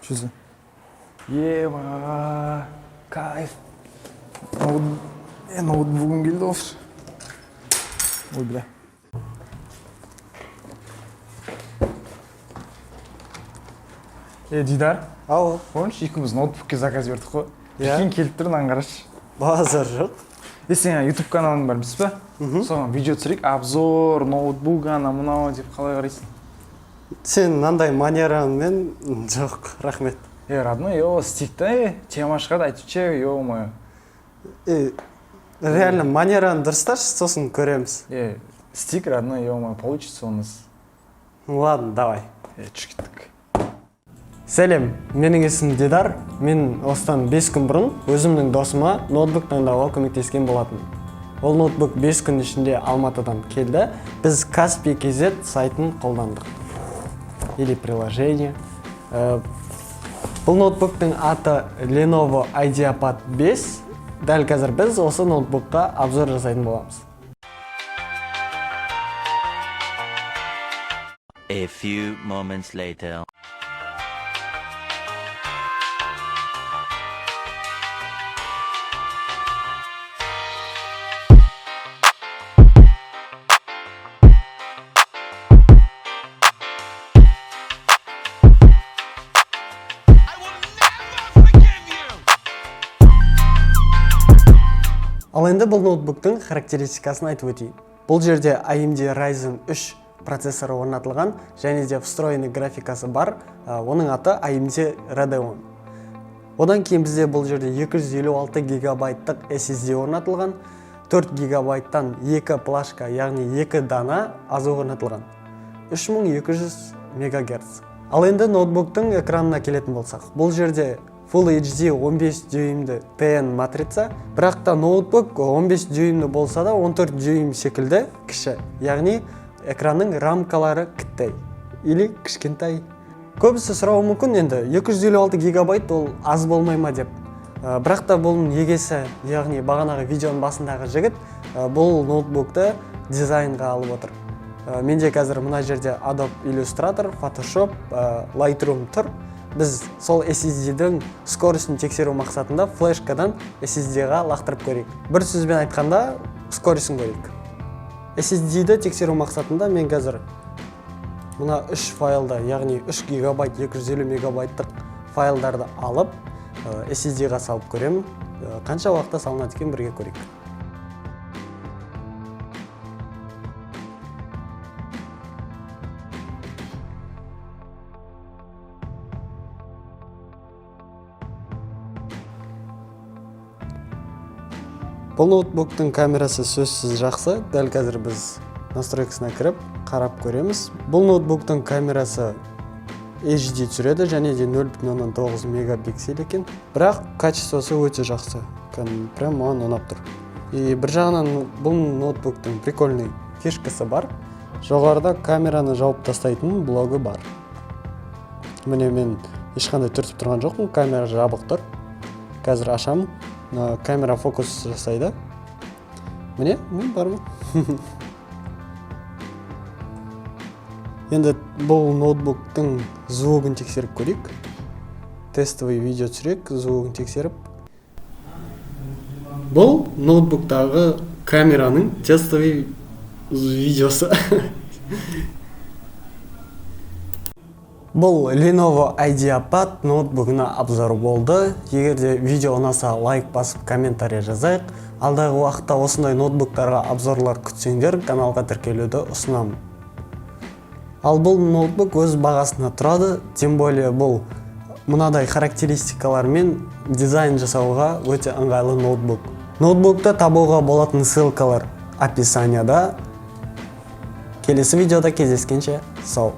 Жүзі. Еба, кайф. Ноутбугым келді осы. Ой, бля. Дидар, Ау, помнишь, екеуміз ноутбукке заказ бердік қой? Иә. Прикинь, келіп тұр, мынаны қарашы. базар жоқ. Сен YouTube каналың бар, білесіз ба? Соған видео түсірейік, обзор, ноутбук, мынау деп қалай қарайсың? Сен мынандай манераңмен жоқ, рахмет. Родной, стикті, тема шығады, айтып ё-моё. Реально манераны дұрысташы, сосын көреміз. Стик, родной, ё-моё, получится у нас. Ладно, давай. Түш кеттік. Сәлем, менің есім Дидар. Мен осыдан 5 күн бұрын өзімнің досыма ноутбук таңдауға көмектескен болатын. Ол ноутбук 5 күн ішінде Алматыдан келді. Біз Каспий KZ сайтын қолдандық. Или приложение. Бұл ноутбуктың аты Lenovo IdeaPad 5. Дәл қазір біз осы ноутбукқа обзор жасайтын боламыз. A few moments later. Ал енді бұл ноутбуктың характеристикасын айтып өтейін. Бұл жерде AMD Ryzen 3 процессоры орнатылған және де встроенный графикасы бар. Оның аты AMD Radeon. Одан кейін бізде бұл жерде 256 гигабайттық SSD орнатылған, 4 гигабайттан 2 плашка, яғни 2 дана азу орнатылған. 3200 МГц. Ал енді ноутбуктың экранына келетін болсақ, бұл жерде Full HD 15 дюймді TN матрица, бірақ та ноутбук 15 дюймді болса да 14 дюйм секілді кіші, яғни экранның рамкалары кіттай, или кішкентай. Көбісі сұрауы мүмкін, енді 256 гигабайт ол аз болмай ма деп. Бірақ та бұның егесі, яғни бағанағы видеоның басындағы жігіт бұл ноутбукты дизайнға алып отыр. Менде қазір мына жерде Adobe Illustrator, Photoshop, Lightroom тұр. Біз сол SSD-дің скоростын тексеру мақсатында флешкадан SSD-ға лақтырып көрейік. Бір сөзбен айтқанда, скоростын көрейік. SSD-ді тексеру мақсатында мен қазір мына 3 файлды, яғни 3 гигабайт 250 мегабайттық файлдарды алып, SSD-ға салып көремін. Қанша уақытта салынады екен, бірге көрейік. Бұл ноутбуктың камерасы сөзсіз жақсы. Дәл қазір біз настройкасына кіріп, қарап көреміз. Бұл ноутбуктың камерасы HD түсіреді және де 0,9 мегапиксель екен. Бірақ качествосы өте жақсы. Прям маған ұнап тұр. Бір жағынан бұл ноутбуктың прикольный фишкасы бар. Жоғарыда камераны жауып тастайтын блогы бар. Міне мен ешқандай түртіп тұрған жоқпын, камера жабық тұр. Қазір ашамын. Камера фокус жасайды. Міне, мен бармын. Енді бұл ноутбуктың звугын тексеріп көрейік. Тестовый видео түсірек, звугын тексеріп. Бұл ноутбуктағы камераның тестовый видеосы. Бұл Lenovo IdeaPad ноутбугына обзор болды. Егер де видео ұнаса, лайк басып, комментарий жазайық. Алдағы уақытта осындай ноутбуктарға обзорлар күтсеңдер, каналға тіркелуді ұсынамын. Ал бұл ноутбук өз бағасына тұрады, тем более бұл мынадай характеристикалармен дизайн жасауға өте ыңғайлы ноутбук. Ноутбукты табуға болатын ссылкалар описанияда. Келесі видеода кездескенше сау.